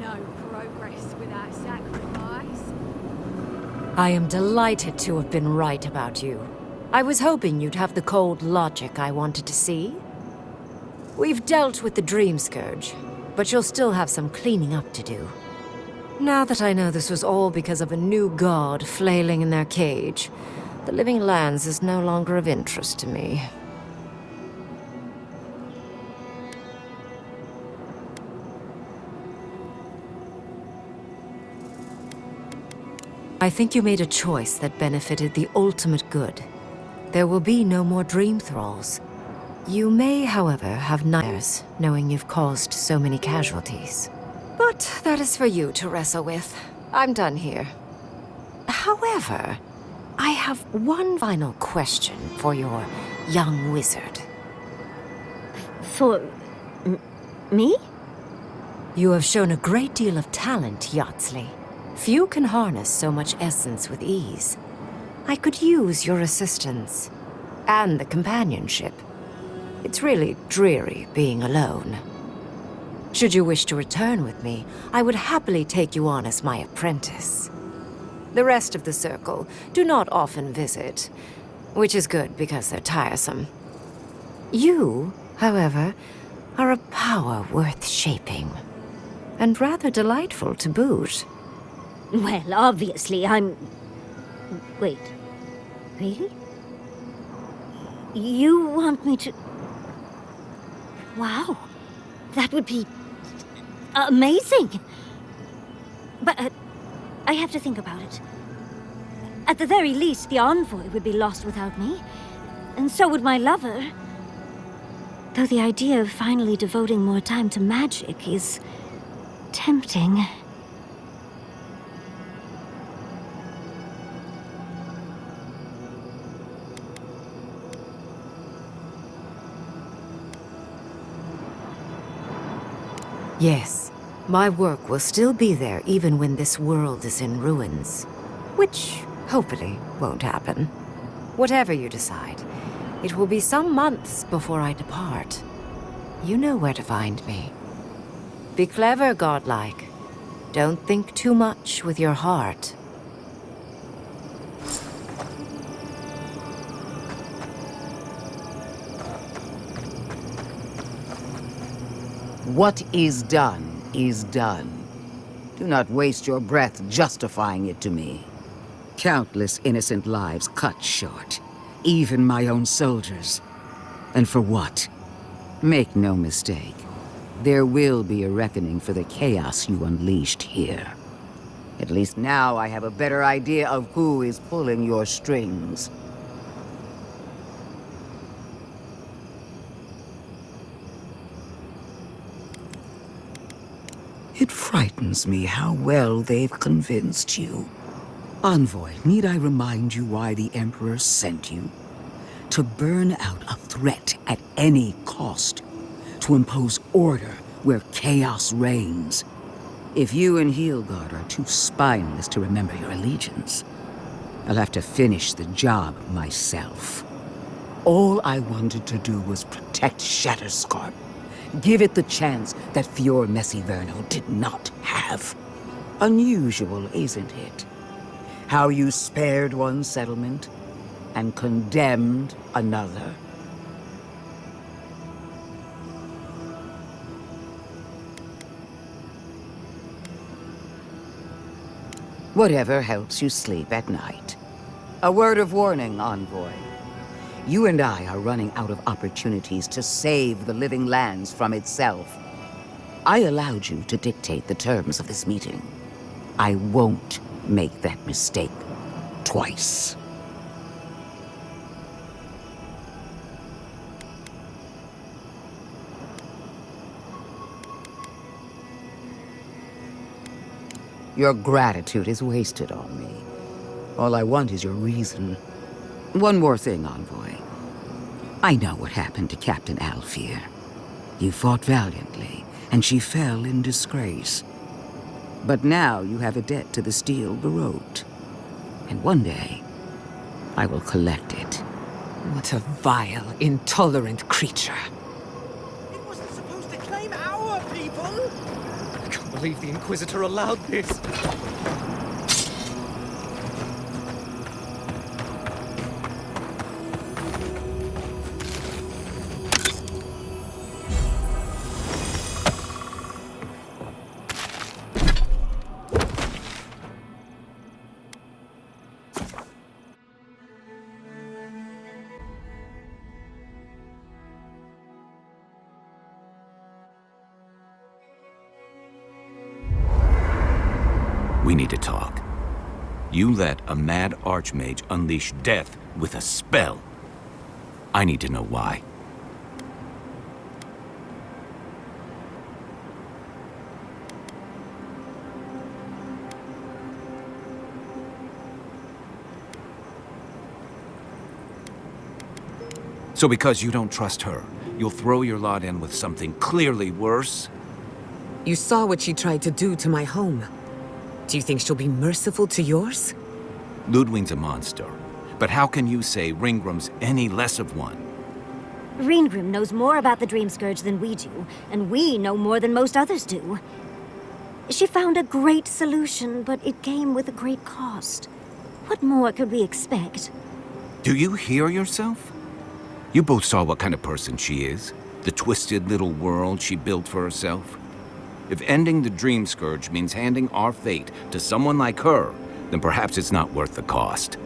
no progress without sacrifice. I am delighted to have been right about you. I was hoping you'd have the cold logic I wanted to see. We've dealt with the Dream Scourge, but you'll still have some cleaning up to do. Now that I know this was all because of a new god flailing in their cage, the Living Lands is no longer of interest to me. I think you made a choice that benefited the ultimate good. There will be no more dream thralls. You may, however, have nightmares, knowing you've caused so many casualties. But that is for you to wrestle with. I'm done here. However, I have one final question for your young wizard. For... me? You have shown a great deal of talent, Yardsley. Few can harness so much essence with ease. I could use your assistance. And the companionship. It's really dreary being alone. Should you wish to return with me, I would happily take you on as my apprentice. The rest of the circle do not often visit, which is good because they're tiresome. You, however, are a power worth shaping, and rather delightful to boot. Well, obviously, I'm... Wait. Really? You want me to... Wow. That would be... amazing! But, I have to think about it. At the very least, the envoy would be lost without me. And so would my lover. Though the idea of finally devoting more time to magic is... tempting. Yes, my work will still be there even when this world is in ruins. Which, hopefully, won't happen. Whatever you decide, it will be some months before I depart. You know where to find me. Be clever, godlike. Don't think too much with your heart. What is done is done. Do not waste your breath justifying it to me. Countless innocent lives cut short, even my own soldiers. And for what? Make no mistake, there will be a reckoning for the chaos you unleashed here. At least now I have a better idea of who is pulling your strings. It frightens me how well they've convinced you. Envoy, need I remind you why the Emperor sent you? To burn out a threat at any cost. To impose order where chaos reigns. If you and Heelgard are too spineless to remember your allegiance, I'll have to finish the job myself. All I wanted to do was protect Shatterscarp. Give it the chance that Fior Messiverno did not have. Unusual, isn't it? How you spared one settlement and condemned another. Whatever helps you sleep at night. A word of warning, Envoy. You and I are running out of opportunities to save the Living Lands from itself. I allowed you to dictate the terms of this meeting. I won't make that mistake twice. Your gratitude is wasted on me. All I want is your reason. One more thing, Envoy. I know what happened to Captain Alfear. You fought valiantly, and she fell in disgrace. But now you have a debt to the Steel Garrote. And one day, I will collect it. What a vile, intolerant creature. It wasn't supposed to claim our people! believe the Inquisitor allowed this. We need to talk. You let a mad archmage unleash death with a spell. I need to know why. So because you don't trust her, you'll throw your lot in with something clearly worse? You saw what she tried to do to my home. Do you think she'll be merciful to yours? Ludwig's a monster. But how can you say Ringgrim's any less of one? Ringgrim knows more about the Dream Scourge than we do, and we know more than most others do. She found a great solution, but it came with a great cost. What more could we expect? Do you hear yourself? You both saw what kind of person she is. The twisted little world she built for herself. If ending the Dream Scourge means handing our fate to someone like her, then perhaps it's not worth the cost.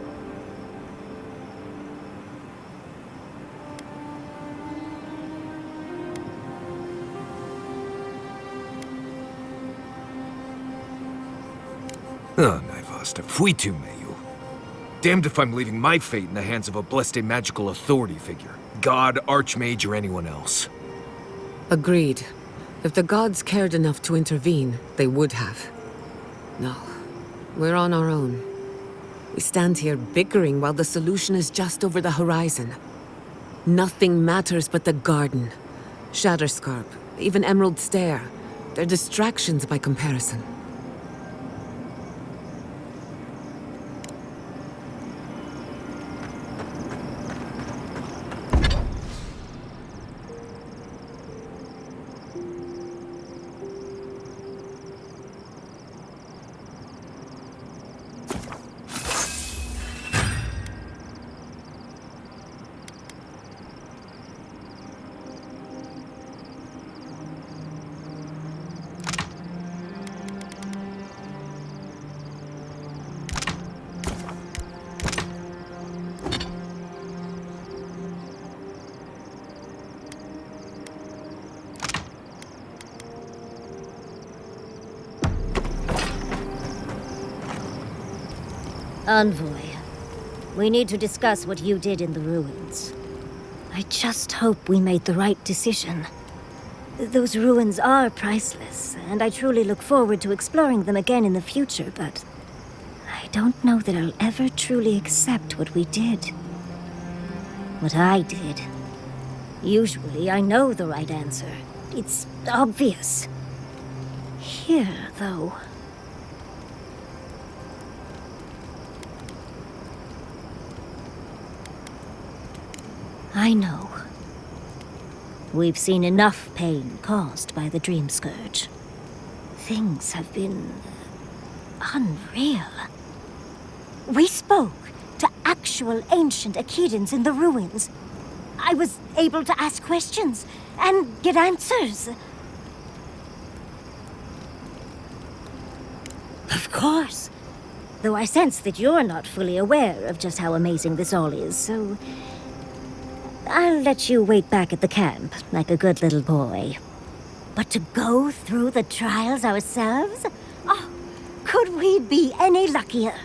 Najvasta, fuitu meju. Damned if I'm leaving my fate in the hands of a blessed magical authority figure. God, Archmage, or anyone else. Agreed. If the gods cared enough to intervene, they would have. No, we're on our own. We stand here bickering while the solution is just over the horizon. Nothing matters but the garden. Shatterscarp, even Emerald Stair. They're distractions by comparison. Envoy, we need to discuss what you did in the ruins. I just hope we made the right decision. Those ruins are priceless, and I truly look forward to exploring them again in the future, but I don't know that I'll ever truly accept what we did. What I did. Usually I know the right answer. It's obvious. Here, though... I know. We've seen enough pain caused by the Dream Scourge. Things have been... unreal. We spoke to actual ancient Akedans in the ruins. I was able to ask questions and get answers. Of course. Though I sense that you're not fully aware of just how amazing this all is, so... I'll let you wait back at the camp, like a good little boy. But to go through the trials ourselves? Oh, could we be any luckier?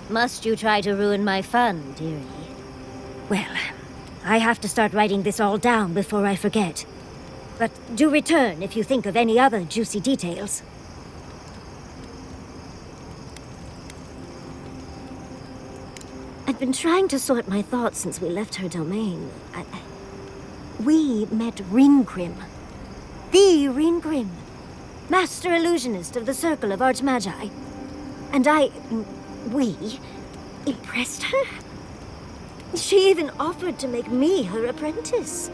Must you try to ruin my fun, dearie? Well, I have to start writing this all down before I forget. But do return if you think of any other juicy details. I've been trying to sort my thoughts since we left her domain. We met Ringgrim. The Ringgrim. Master illusionist of the Circle of Archmagi. And we impressed her? She even offered to make me her apprentice.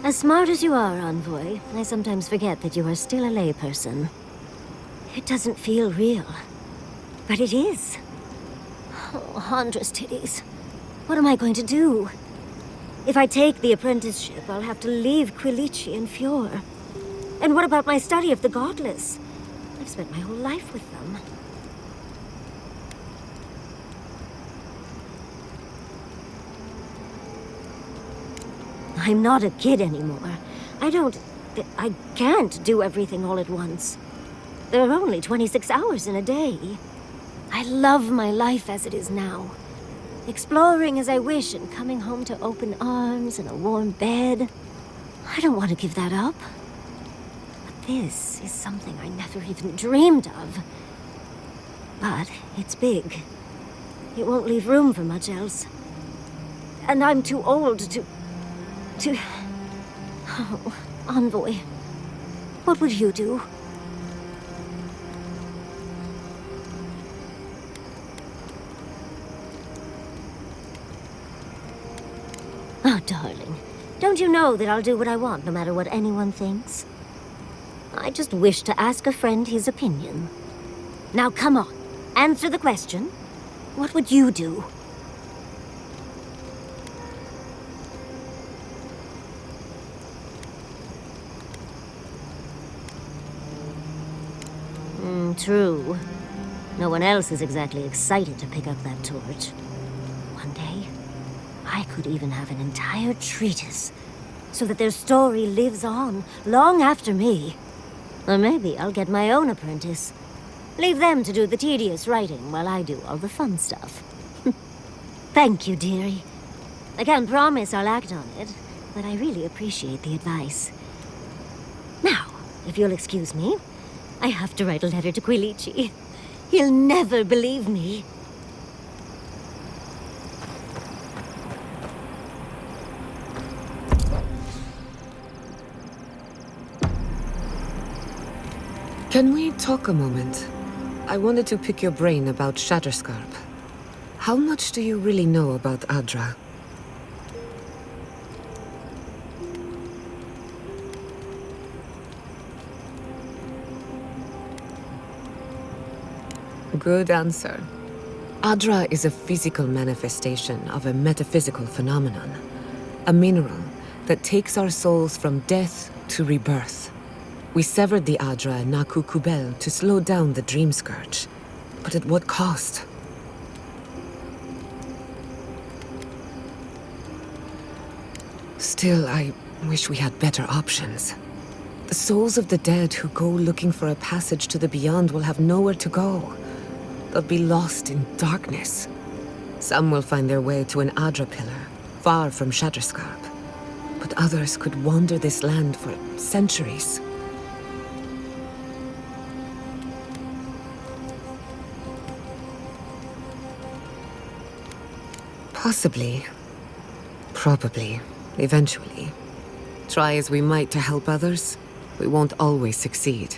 As smart as you are, Envoy, I sometimes forget that you are still a layperson. It doesn't feel real, but it is. Oh, Handra's titties. What am I going to do? If I take the apprenticeship, I'll have to leave Quilici and Fjord. And what about my study of the Godless? I've spent my whole life with them. I'm not a kid anymore. I can't do everything all at once. There are only 26 hours in a day. I love my life as it is now. Exploring as I wish and coming home to open arms and a warm bed. I don't want to give that up. But this is something I never even dreamed of. But it's big. It won't leave room for much else. And I'm too old to... Oh, Envoy. What would you do? Oh, darling. Don't you know that I'll do what I want, no matter what anyone thinks? I just wish to ask a friend his opinion. Now, come on. Answer the question. What would you do? True. No one else is exactly excited to pick up that torch. One day, I could even have an entire treatise, so that their story lives on, long after me. Or maybe I'll get my own apprentice. Leave them to do the tedious writing while I do all the fun stuff. Thank you, dearie. I can't promise I'll act on it, but I really appreciate the advice. Now, if you'll excuse me, I have to write a letter to Quilici. He'll never believe me. Can we talk a moment? I wanted to pick your brain about Shatterscarp. How much do you really know about Adra? Good answer. Adra is a physical manifestation of a metaphysical phenomenon. A mineral that takes our souls from death to rebirth. We severed the Adra and Naku Kubel to slow down the Dream Scourge. But at what cost? Still, I wish we had better options. The souls of the dead who go looking for a passage to the beyond will have nowhere to go. They'll be lost in darkness. Some will find their way to an Adra pillar, far from Shatterscarp. But others could wander this land for centuries. Possibly. Probably. Eventually. Try as we might to help others, we won't always succeed.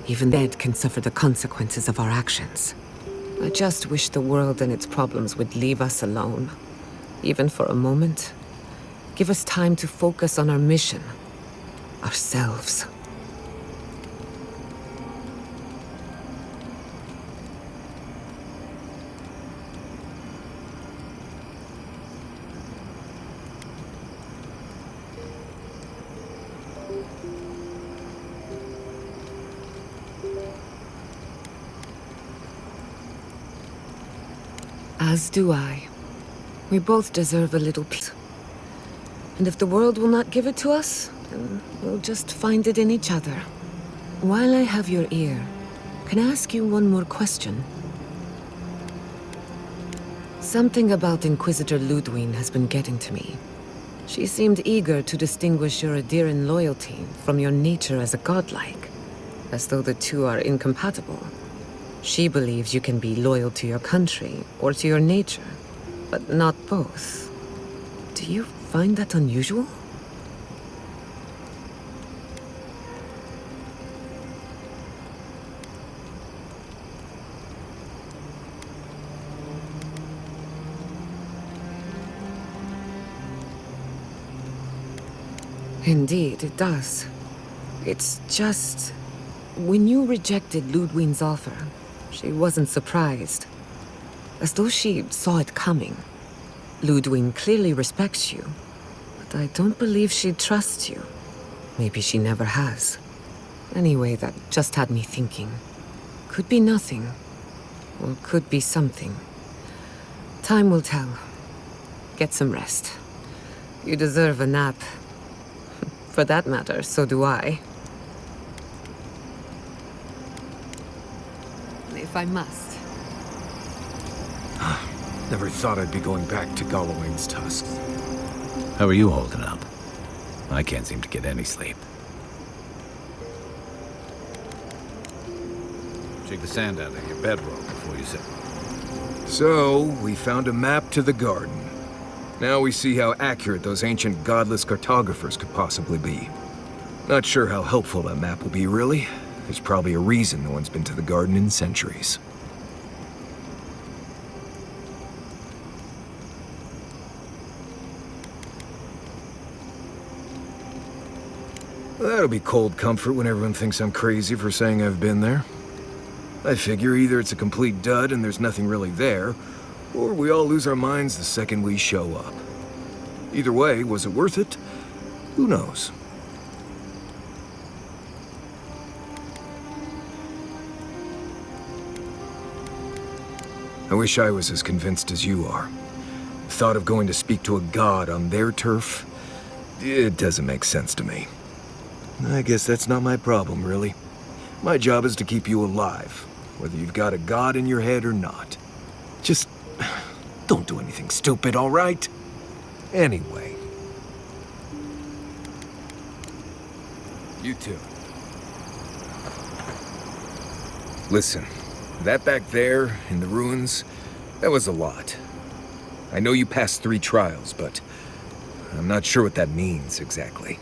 Even the dead can suffer the consequences of our actions. I just wish the world and its problems would leave us alone. Even for a moment. Give us time to focus on our mission. Ourselves. As do I. We both deserve a little peace. And if the world will not give it to us, then we'll just find it in each other. While I have your ear, can I ask you one more question? Something about Inquisitor Ludwig has been getting to me. She seemed eager to distinguish your Adiran loyalty from your nature as a godlike, as though the two are incompatible. She believes you can be loyal to your country or to your nature, but not both. Do you find that unusual? Indeed, it does. It's just... When you rejected Ludwig's offer, she wasn't surprised. As though she saw it coming. Ludwig clearly respects you, but I don't believe she trusts you. Maybe she never has. Anyway, that just had me thinking. Could be nothing, or could be something. Time will tell. Get some rest. You deserve a nap. For that matter, so do I. If I must. Never thought I'd be going back to Galloway's tusks. How are you holding up? I can't seem to get any sleep. Shake the sand out of your bedroll before you sit. So, we found a map to the garden. Now we see how accurate those ancient godless cartographers could possibly be. Not sure how helpful that map will be, really. There's probably a reason no one's been to the garden in centuries. Well, that'll be cold comfort when everyone thinks I'm crazy for saying I've been there. I figure either it's a complete dud and there's nothing really there, or we all lose our minds the second we show up. Either way, was it worth it? Who knows? I wish I was as convinced as you are. The thought of going to speak to a god on their turf, it doesn't make sense to me. I guess that's not my problem, really. My job is to keep you alive, whether you've got a god in your head or not. Just don't do anything stupid, all right? Anyway. You too. Listen, that back there, in the ruins, that was a lot. I know you passed 3 trials, but I'm not sure what that means exactly.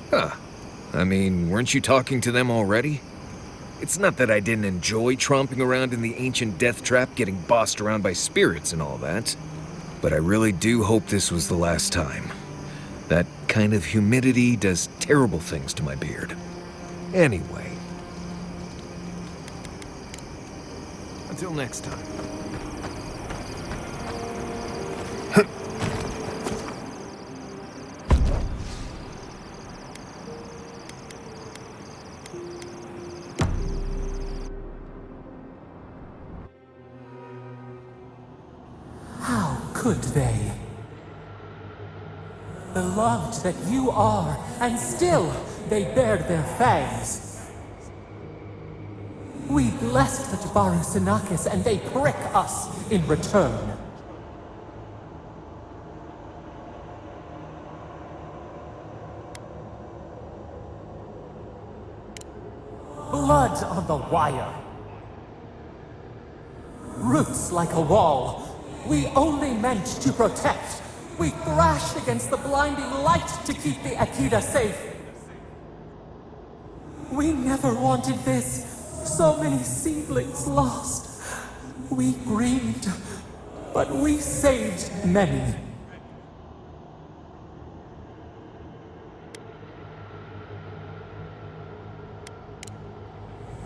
Huh. I mean, weren't you talking to them already? It's not that I didn't enjoy tromping around in the ancient death trap, getting bossed around by spirits and all that. But I really do hope this was the last time. That kind of humidity does terrible things to my beard. Anyway. Until next time. Could they? Beloved that you are, and still they bared their fangs. We blessed the Jabaru Sinakis, and they prick us in return. Blood on the wire. Roots like a wall. We only meant to protect. We thrashed against the blinding light to keep the Akita safe. We never wanted this. So many seedlings lost. We grieved, but we saved many.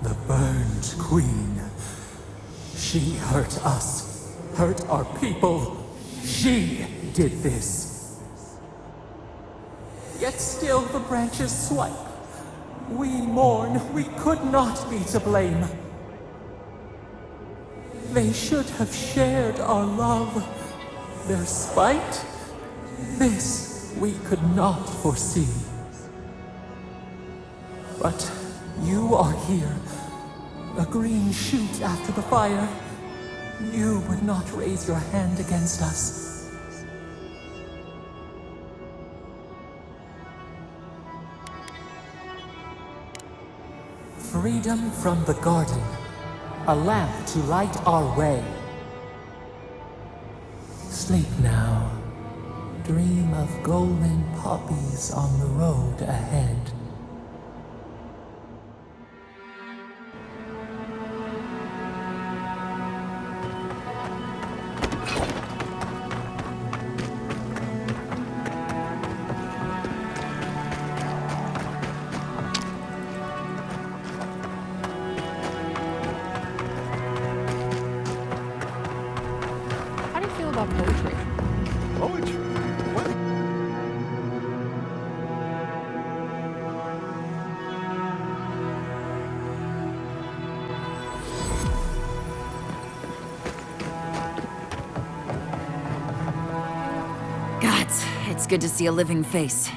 The burned queen. She hurt us. Hurt our people. She did this. Yet still the branches swipe. We mourn. We could not be to blame. They should have shared our love. Their spite? This we could not foresee. But you are here. A green shoot after the fire. You would not raise your hand against us. Freedom from the garden. A lamp to light our way. Sleep now. Dream of golden poppies on the road ahead. feel about poetry? Poetry? What? Gods, it's good to see a living face.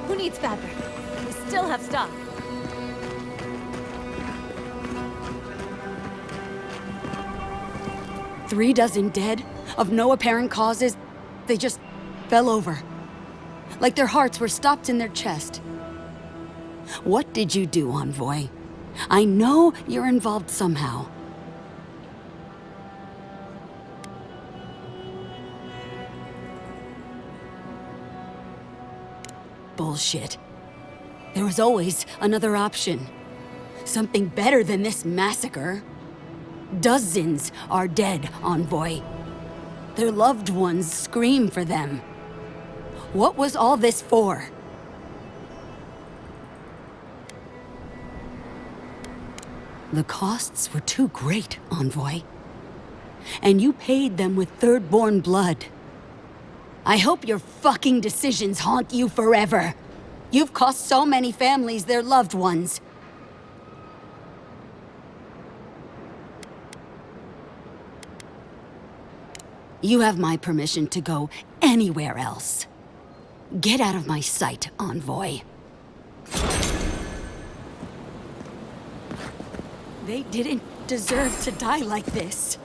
Who needs fabric? We still have stock. Three dozen dead, of no apparent causes. They just fell over. Like their hearts were stopped in their chest. What did you do, Envoy? I know you're involved somehow. Bullshit. There was always another option. Something better than this massacre. Dozens are dead, Envoy. Their loved ones scream for them. What was all this for? The costs were too great, Envoy. And you paid them with third-born blood. I hope your fucking decisions haunt you forever. You've cost so many families their loved ones. You have my permission to go anywhere else. Get out of my sight, Envoy. They didn't deserve to die like this.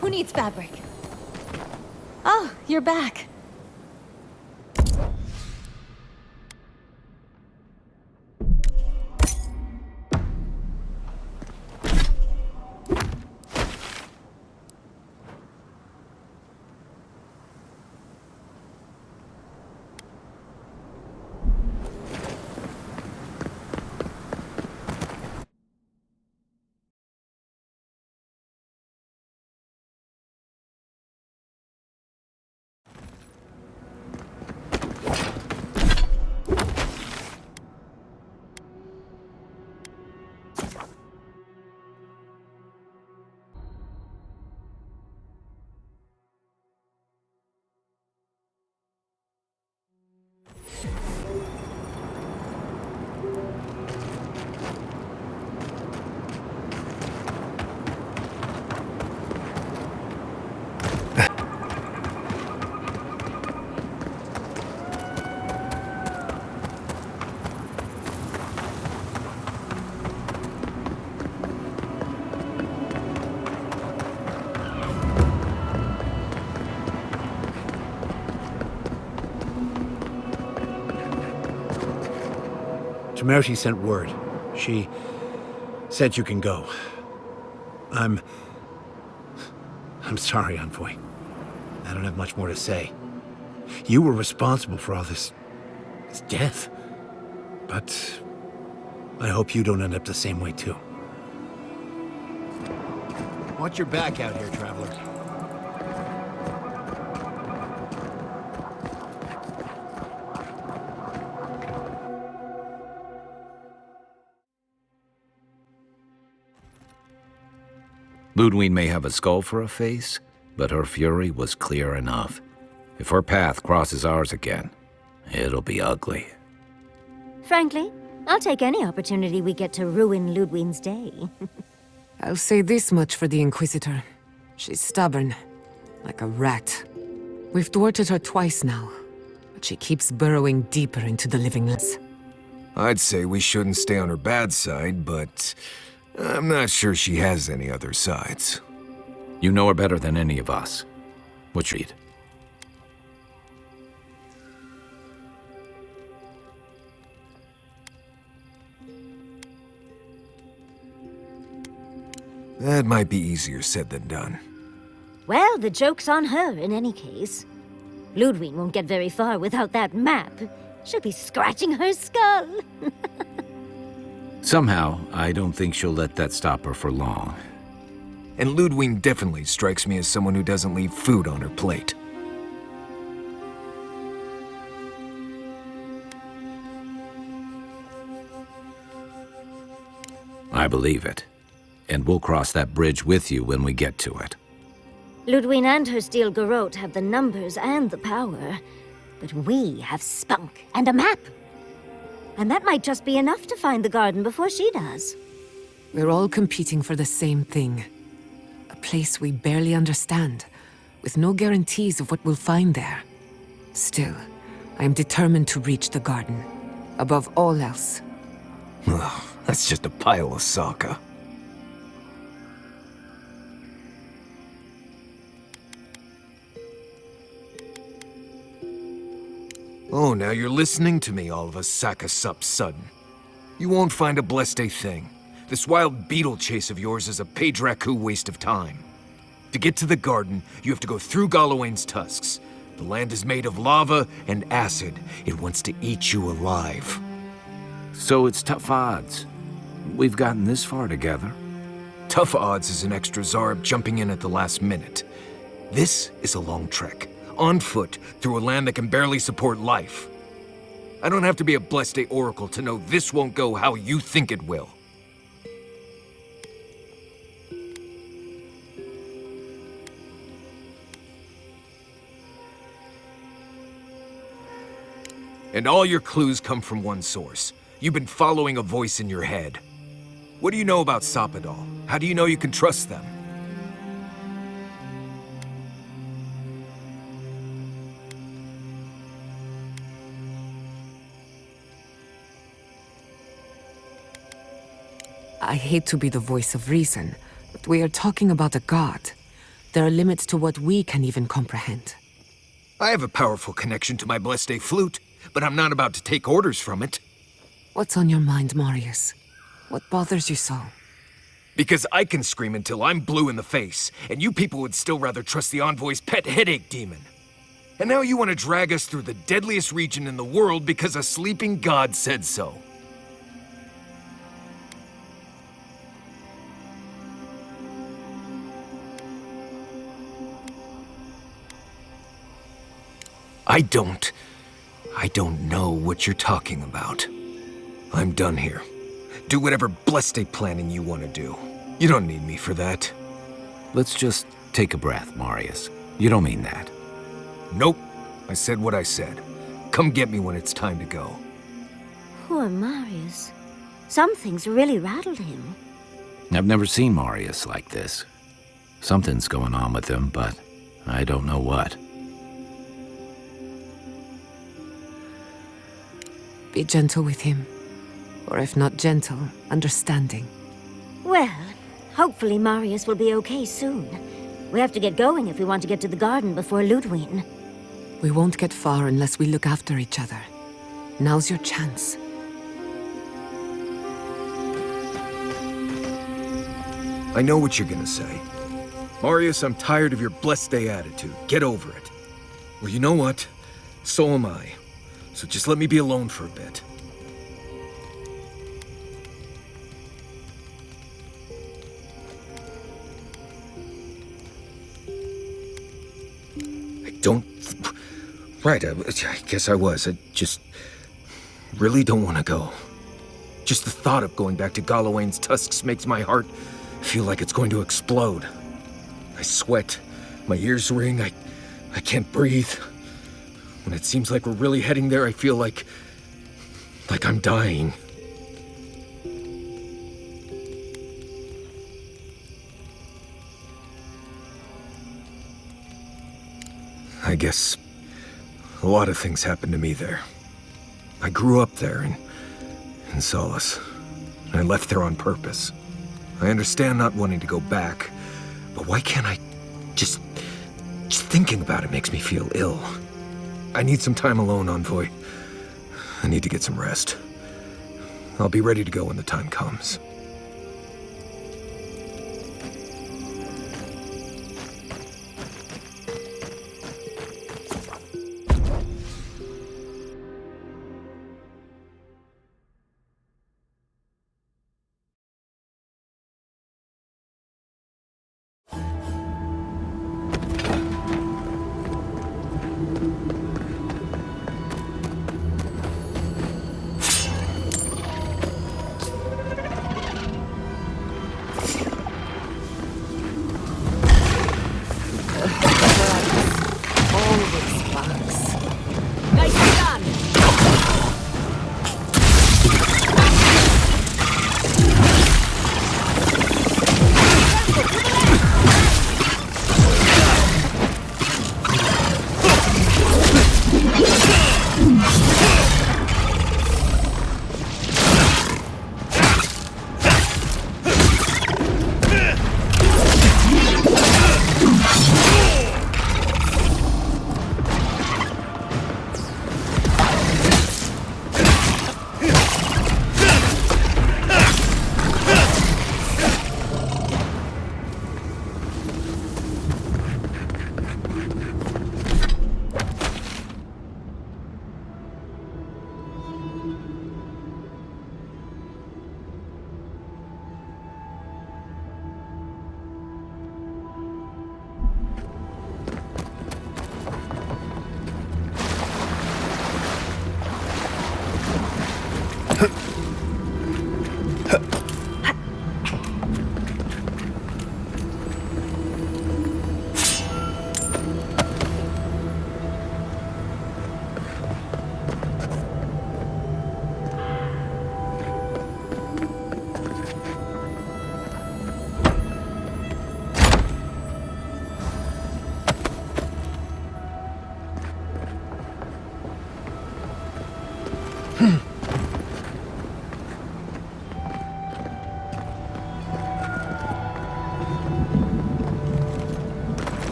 Who needs fabric? Oh, you're back. Mercy sent word. She said you can go. I'm sorry, Envoy. I don't have much more to say. You were responsible for all this death. But I hope you don't end up the same way, too. Watch your back out here, traveler. Ludwig may have a skull for a face, but her fury was clear enough. If her path crosses ours again, it'll be ugly. Frankly, I'll take any opportunity we get to ruin Ludwig's day. I'll say this much for the Inquisitor. She's stubborn, like a rat. We've thwarted her twice now, but she keeps burrowing deeper into the livingness. I'd say we shouldn't stay on her bad side, but I'm not sure she has any other sides. You know her better than any of us. What you read? That might be easier said than done. Well, the joke's on her in any case. Ludwig won't get very far without that map. She'll be scratching her skull. Somehow, I don't think she'll let that stop her for long. And Ludwig definitely strikes me as someone who doesn't leave food on her plate. I believe it. And we'll cross that bridge with you when we get to it. Ludwig and her steel garrote have the numbers and the power, but we have spunk and a map. And that might just be enough to find the garden before she does. We're all competing for the same thing. A place we barely understand, with no guarantees of what we'll find there. Still, I am determined to reach the garden, above all else. Ugh, that's just a pile of Sokka. Oh, now you're listening to me, all of a sack of sup sudden. You won't find a blessed a thing. This wild beetle chase of yours is a page-raku waste of time. To get to the garden, you have to go through Galawain's tusks. The land is made of lava and acid. It wants to eat you alive. So it's tough odds. We've gotten this far together. Tough odds is an extra Zarb jumping in at the last minute. This is a long trek, on foot, through a land that can barely support life. I don't have to be a blessed a oracle to know this won't go how you think it will. And all your clues come from one source. You've been following a voice in your head. What do you know about Soppadal? How do you know you can trust them? I hate to be the voice of reason, but we are talking about a god. There are limits to what we can even comprehend. I have a powerful connection to my blessed a flute, but I'm not about to take orders from it. What's on your mind, Marius? What bothers you so? Because I can scream until I'm blue in the face, and you people would still rather trust the Envoy's pet headache demon. And now you want to drag us through the deadliest region in the world because a sleeping god said so. I don't know what you're talking about. I'm done here. Do whatever blessed a planning you want to do. You don't need me for that. Let's just take a breath, Marius. You don't mean that. Nope. I said what I said. Come get me when it's time to go. Poor Marius. Some things really rattled him. I've never seen Marius like this. Something's going on with him, but I don't know what. Be gentle with him. Or if not gentle, understanding. Well, hopefully Marius will be okay soon. We have to get going if we want to get to the garden before Ludwig. We won't get far unless we look after each other. Now's your chance. I know what you're gonna say. Marius, I'm tired of your blessed day attitude. Get over it. Well, you know what? So am I. So just let me be alone for a bit. Right, I guess I was. I just really don't want to go. Just the thought of going back to Galawain's tusks makes my heart I feel like it's going to explode. I sweat, my ears ring, I can't breathe. When it seems like we're really heading there, I feel like I'm dying. I guess a lot of things happened to me there. I grew up there in Solace. I left there on purpose. I understand not wanting to go back, but why can't I just thinking about it makes me feel ill. I need some time alone, Envoy. I need to get some rest. I'll be ready to go when the time comes.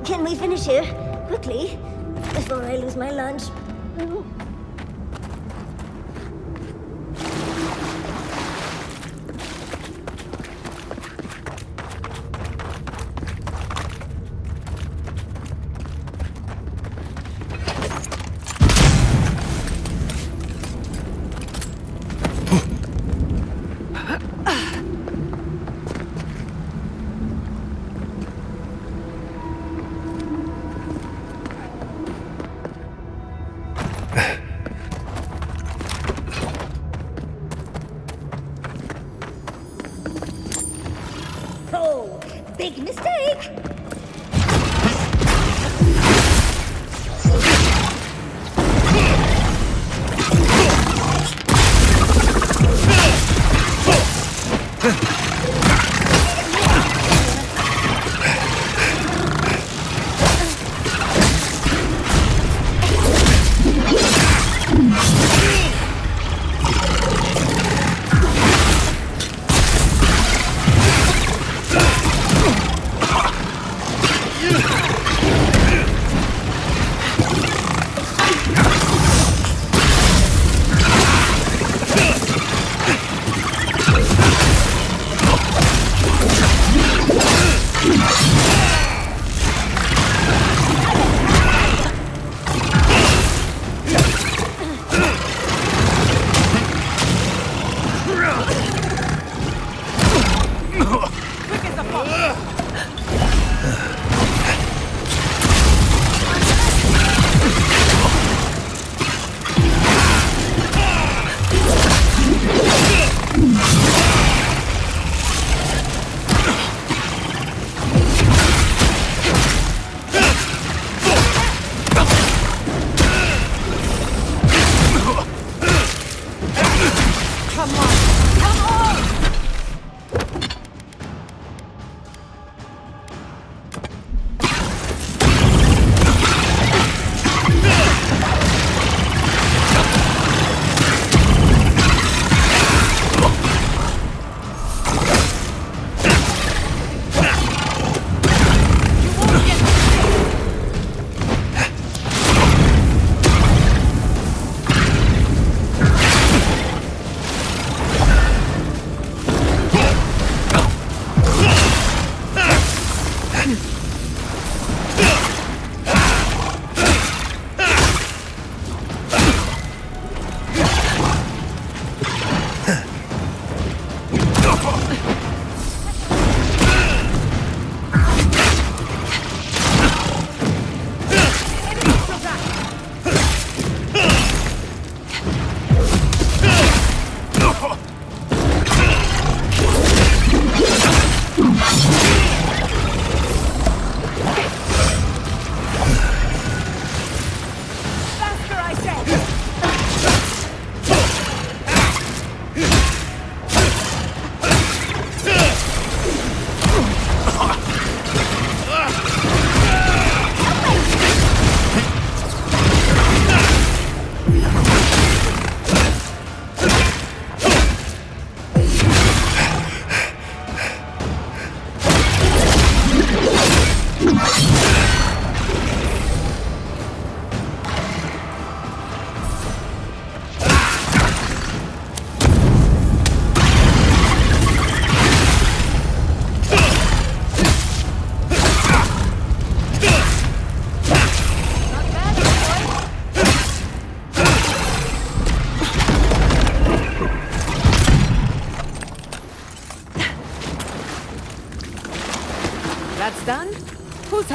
Can we finish here, quickly, before I lose my lunch?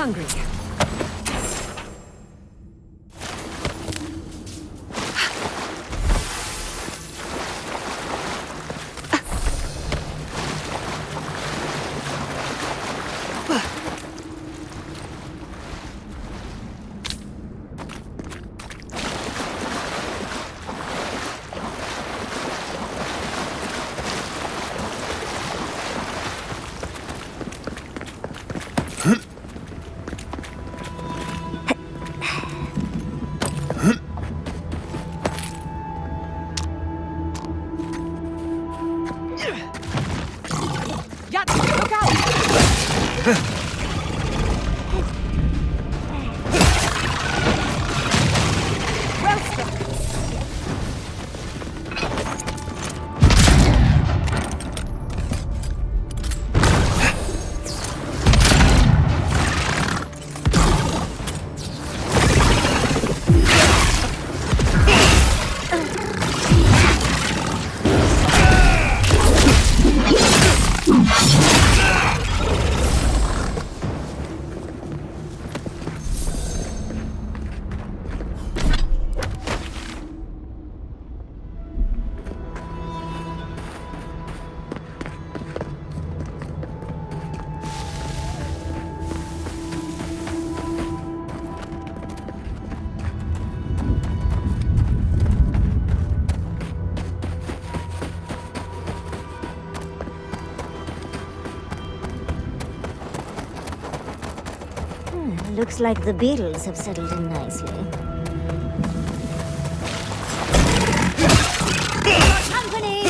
hungry. Looks like the beetles have settled in nicely. Company!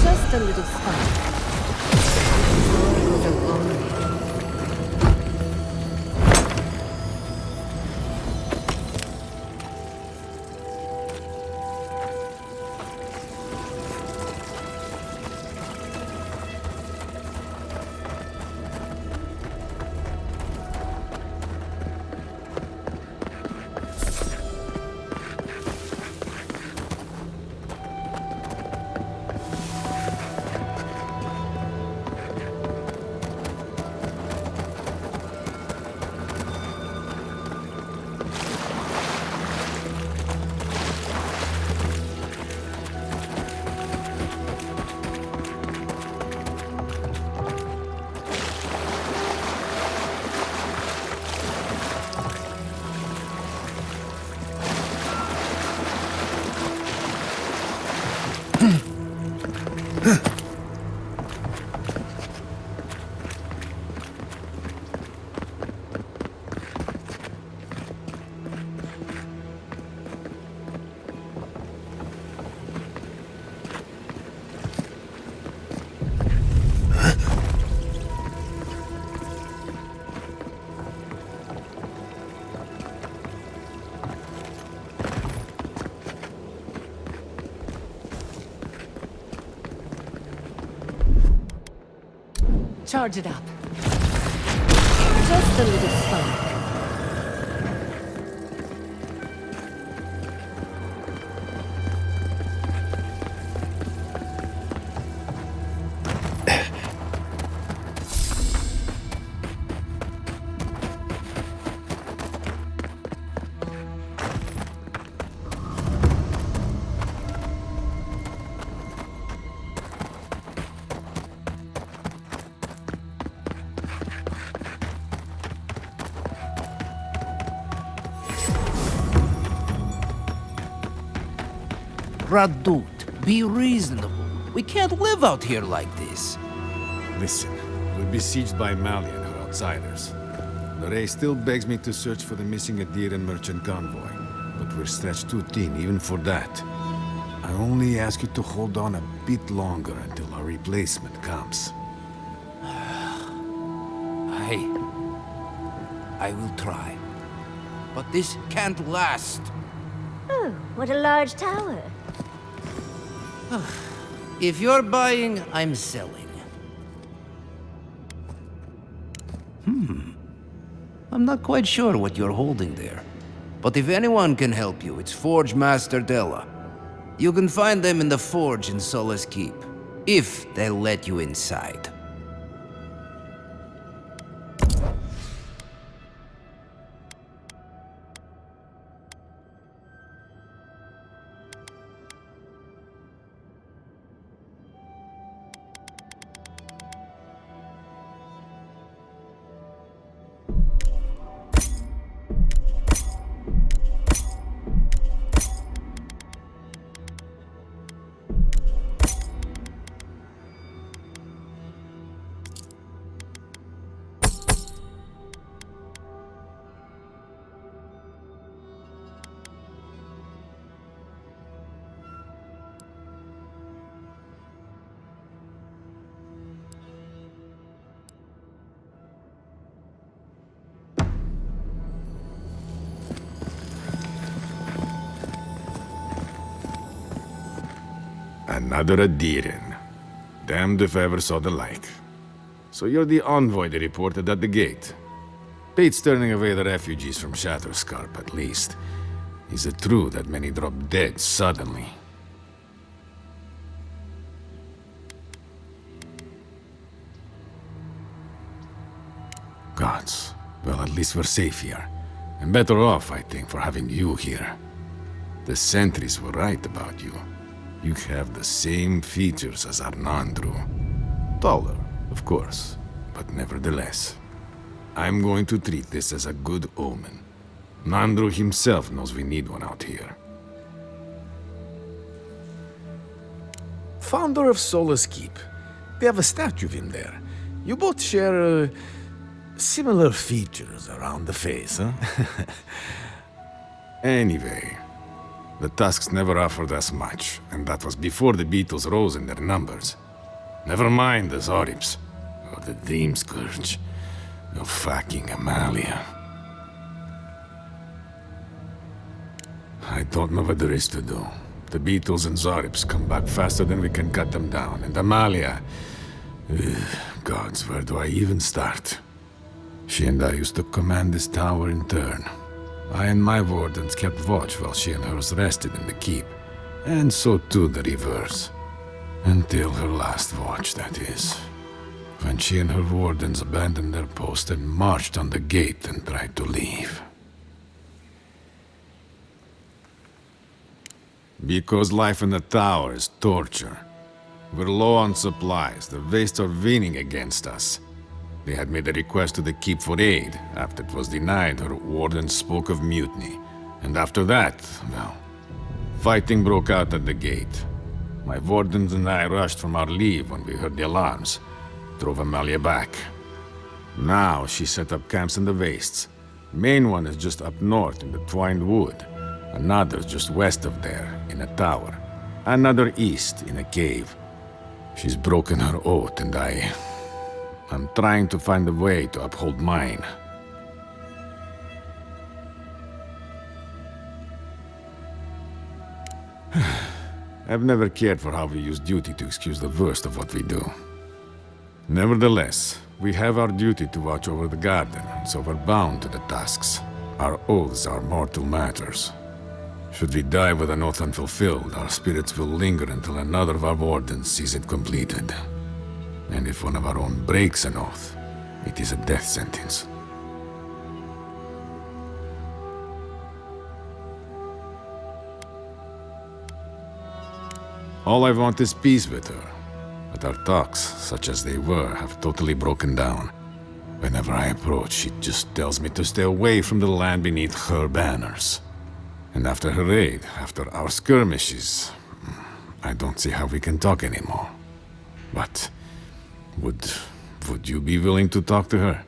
Just a little spark. Goes a long way. Charge it up. Just a little spark. Radut, be reasonable. We can't live out here like this. Listen, we're besieged by Mali and her outsiders. Lorraine still begs me to search for the missing Adir and merchant convoy, but we're stretched too thin even for that. I only ask you to hold on a bit longer until our replacement comes. I will try. But this can't last. Oh, what a large tower. If you're buying, I'm selling. I'm not quite sure what you're holding there. But if anyone can help you, it's Forge Master Della. You can find them in the forge in Solace Keep, if they'll let you inside. Another Adiran. Damned if I ever saw the like. So you're the envoy they reported at the gate. Pate's turning away the refugees from Shatterscarp, at least. Is it true that many drop dead suddenly? Gods. Well, at least we're safe here. And better off, I think, for having you here. The sentries were right about you. You have the same features as Arnandru. Taller, of course, but nevertheless. I'm going to treat this as a good omen. Nandru himself knows we need one out here. Founder of Solace Keep. They have a statue of him there. You both share, similar features around the face, huh? Anyway, the Tusks never offered us much, and that was before the Beatles rose in their numbers. Never mind the Zorips, or the Dream Scourge, or fucking Amalia. I don't know what there is to do. The Beatles and Zorips come back faster than we can cut them down, and Amalia... gods, where do I even start? She and I used to command this tower in turn. I and my wardens kept watch while she and hers rested in the keep, and so too the reverse. Until her last watch, that is. When she and her wardens abandoned their post and marched on the gate and tried to leave. Because life in the tower is torture. We're low on supplies, the Wastes are winning against us. They had made a request to the keep for aid. After it was denied, her wardens spoke of mutiny. And after that, well, fighting broke out at the gate. My wardens and I rushed from our leave when we heard the alarms. Drove Amalia back. Now she set up camps in the Wastes. Main one is just up north in the Twined Wood. Another just west of there, in a tower. Another east, in a cave. She's broken her oath, and I'm trying to find a way to uphold mine. I've never cared for how we use duty to excuse the worst of what we do. Nevertheless, we have our duty to watch over the garden, so we're bound to the tasks. Our oaths are mortal matters. Should we die with an oath unfulfilled, our spirits will linger until another of our wardens sees it completed. And if one of our own breaks an oath, it is a death sentence. All I want is peace with her. But our talks, such as they were, have totally broken down. Whenever I approach, she just tells me to stay away from the land beneath her banners. And after her raid, after our skirmishes, I don't see how we can talk anymore. But would you be willing to talk to her?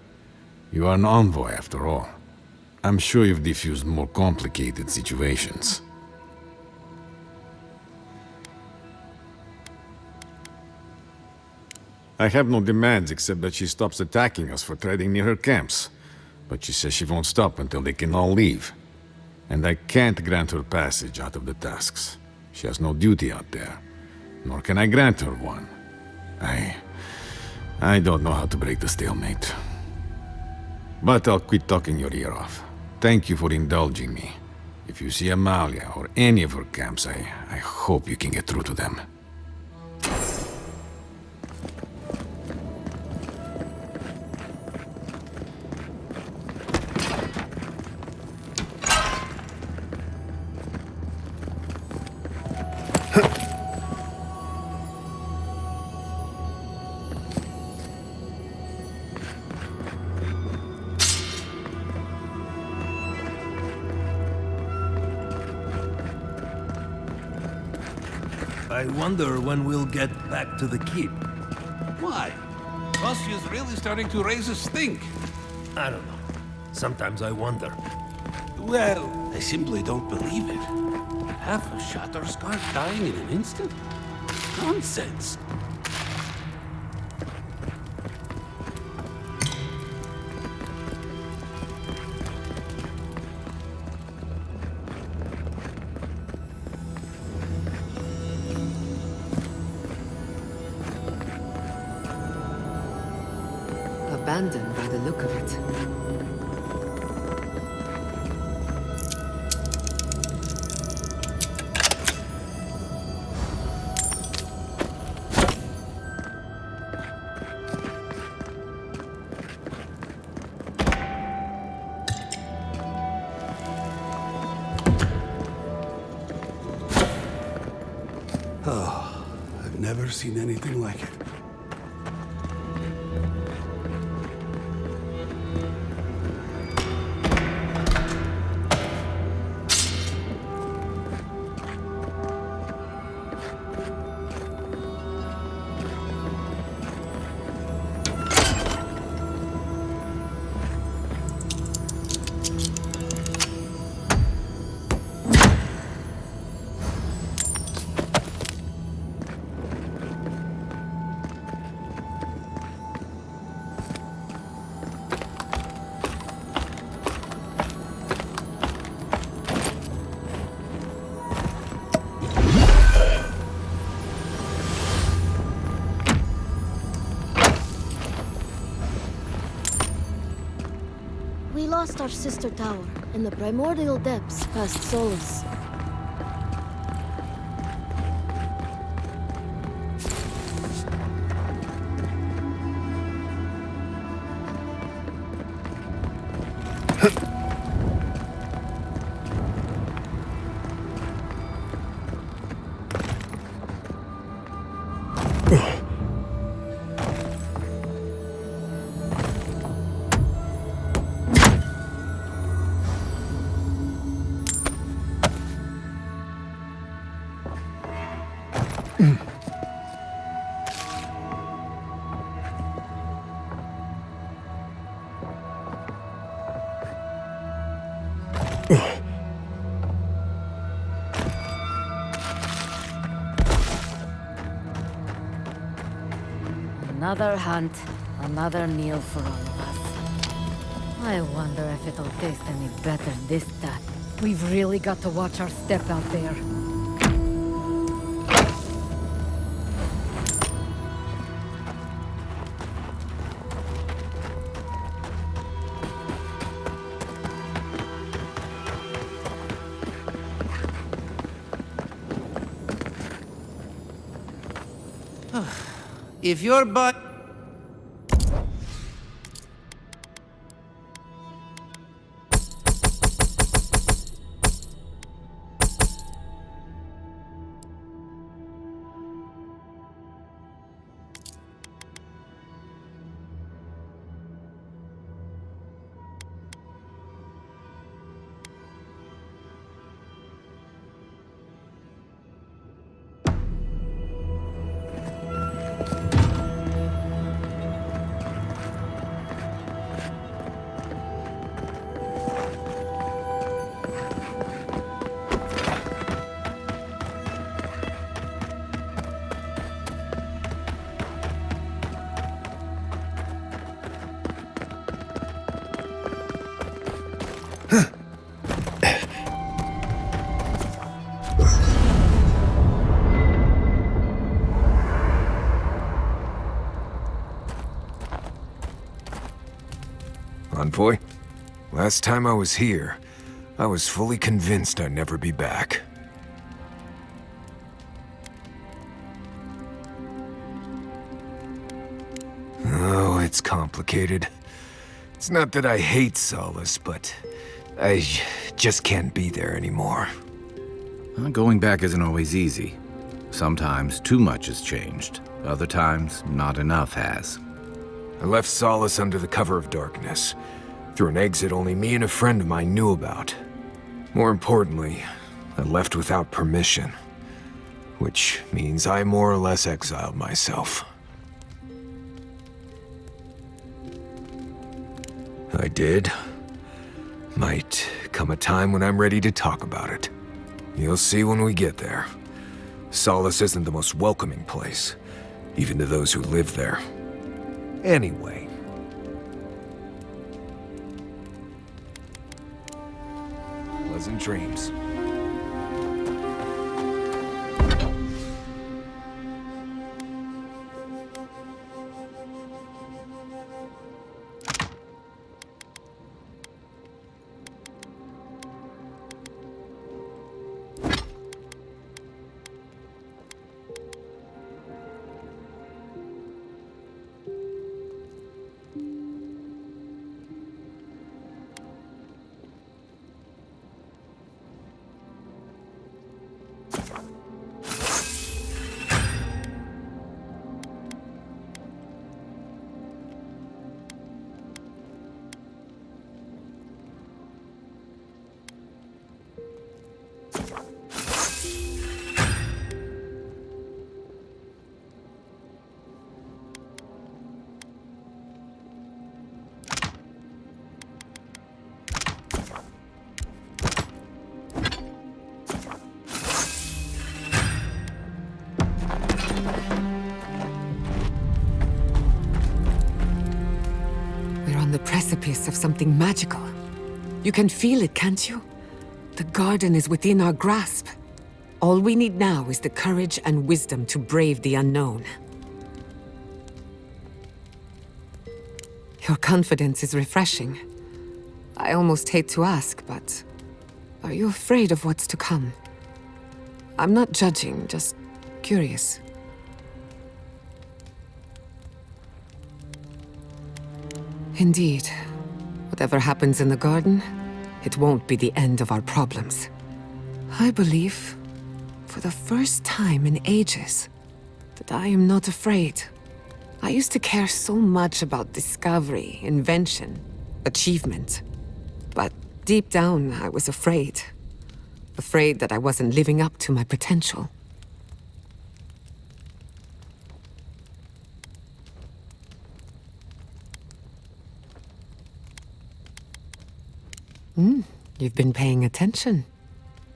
You are an envoy, after all. I'm sure you've diffused more complicated situations. I have no demands except that she stops attacking us for treading near her camps. But she says she won't stop until they can all leave. And I can't grant her passage out of the tasks. She has no duty out there. Nor can I grant her one. I don't know how to break the stalemate. But I'll quit talking your ear off. Thank you for indulging me. If you see Amalia or any of her camps, I hope you can get through to them. I wonder when we'll get back to the keep. Why? Russia's really starting to raise a stink. I don't know. Sometimes I wonder. Well, I simply don't believe it. Half a Shatterscarf dying in an instant? Nonsense. Abandoned by the look of it. Oh, I've never seen anything like it. We lost our sister tower in the primordial depths past Solus. Another hunt, another meal for all of us. I wonder if it'll taste any better this time. We've really got to watch our step out there. If you're Envoy, last time I was here, I was fully convinced I'd never be back. Oh, it's complicated. It's not that I hate Solace, but I just can't be there anymore. Going back isn't always easy. Sometimes too much has changed. Other times, not enough has. I left Solace under the cover of darkness, through an exit only me and a friend of mine knew about. More importantly, I left without permission, which means I more or less exiled myself. I did. Might come a time when I'm ready to talk about it. You'll see when we get there. Solace isn't the most welcoming place, even to those who live there. Anyway. Pleasant dreams. On the precipice of something magical. You can feel it, can't you? The garden is within our grasp. All we need now is the courage and wisdom to brave the unknown. Your confidence is refreshing. I almost hate to ask, but are you afraid of what's to come? I'm not judging, just curious. Indeed. Whatever happens in the garden, it won't be the end of our problems. I believe, for the first time in ages, that I am not afraid. I used to care so much about discovery, invention, achievement. But deep down, I was afraid. Afraid that I wasn't living up to my potential. You've been paying attention.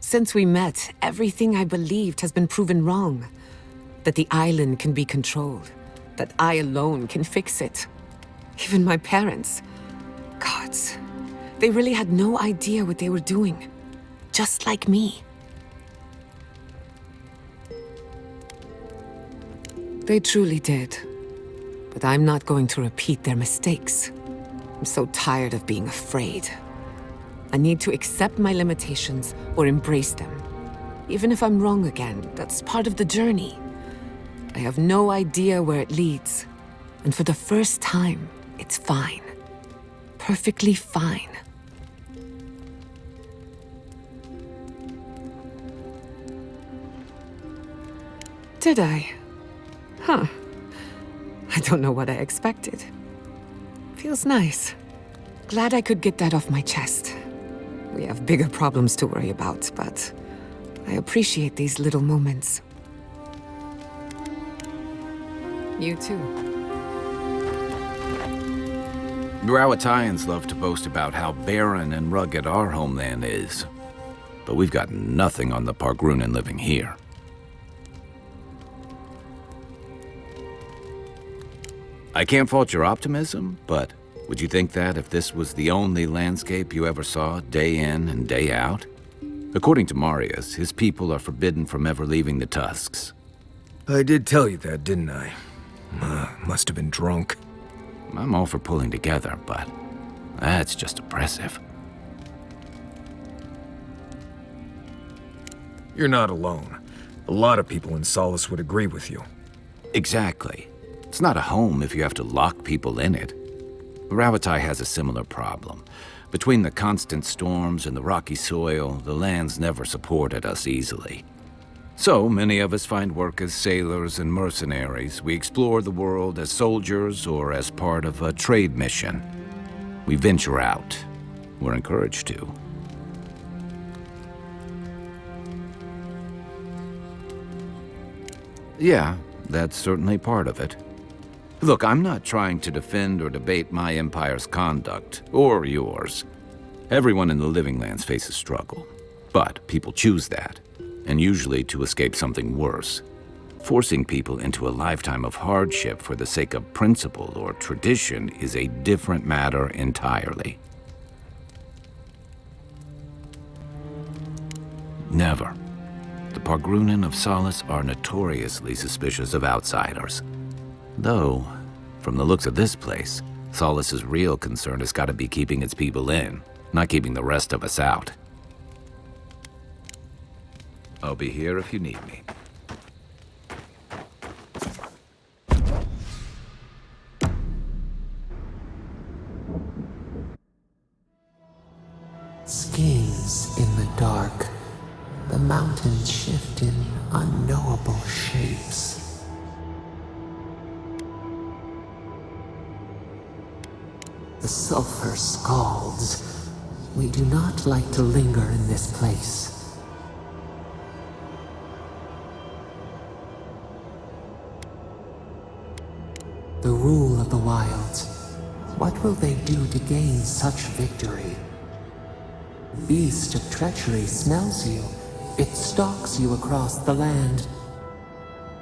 Since we met, everything I believed has been proven wrong. That the island can be controlled. That I alone can fix it. Even my parents. Gods. They really had no idea what they were doing. Just like me. They truly did. But I'm not going to repeat their mistakes. I'm so tired of being afraid. I need to accept my limitations or embrace them. Even if I'm wrong again, that's part of the journey. I have no idea where it leads. And for the first time, it's fine. Perfectly fine. Did I? Huh. I don't know what I expected. Feels nice. Glad I could get that off my chest. We have bigger problems to worry about, but I appreciate these little moments. You too. Rawatayans love to boast about how barren and rugged our homeland is. But we've got nothing on the Pargrunan living here. I can't fault your optimism, but would you think that if this was the only landscape you ever saw, day in and day out? According to Marius, his people are forbidden from ever leaving the Tusks. I did tell you that, didn't I? Must have been drunk. I'm all for pulling together, but that's just oppressive. You're not alone. A lot of people in Solace would agree with you. Exactly. It's not a home if you have to lock people in it. Ravatai has a similar problem. Between the constant storms and the rocky soil, the land's never supported us easily. So many of us find work as sailors and mercenaries. We explore the world as soldiers or as part of a trade mission. We venture out. We're encouraged to. Yeah, that's certainly part of it. Look, I'm not trying to defend or debate my empire's conduct, or yours. Everyone in the Living Lands faces struggle. But people choose that, and usually to escape something worse. Forcing people into a lifetime of hardship for the sake of principle or tradition is a different matter entirely. Never. The Pargrunan of Solace are notoriously suspicious of outsiders. Though, from the looks of this place, Solace's real concern has got to be keeping its people in, not keeping the rest of us out. I'll be here if you need me. Schemes in the dark. The mountains shift in unknowable shapes. The sulfur scalds. We do not like to linger in this place. The rule of the wilds. What will they do to gain such victory? Beast of treachery smells you. It stalks you across the land.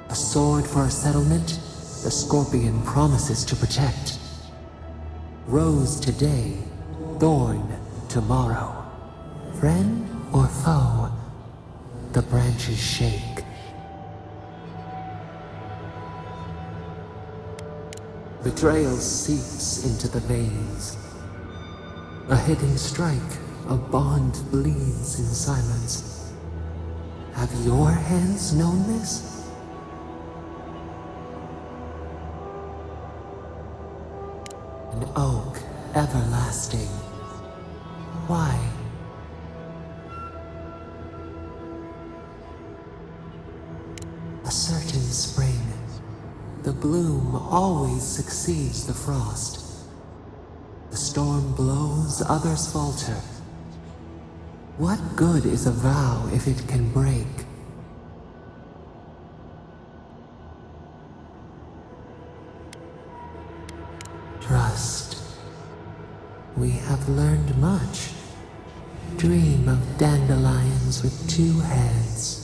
A sword for a settlement, the scorpion promises to protect. Rose today, thorn tomorrow. Friend or foe, the branches shake. Betrayal seeps into the veins. A hidden strike, a bond bleeds in silence. Have your hands known this? An oak everlasting. Why? A certain spring. The bloom always succeeds the frost. The storm blows, others falter. What good is a vow if it can break? Trust. We have learned much. Dream of dandelions with two heads.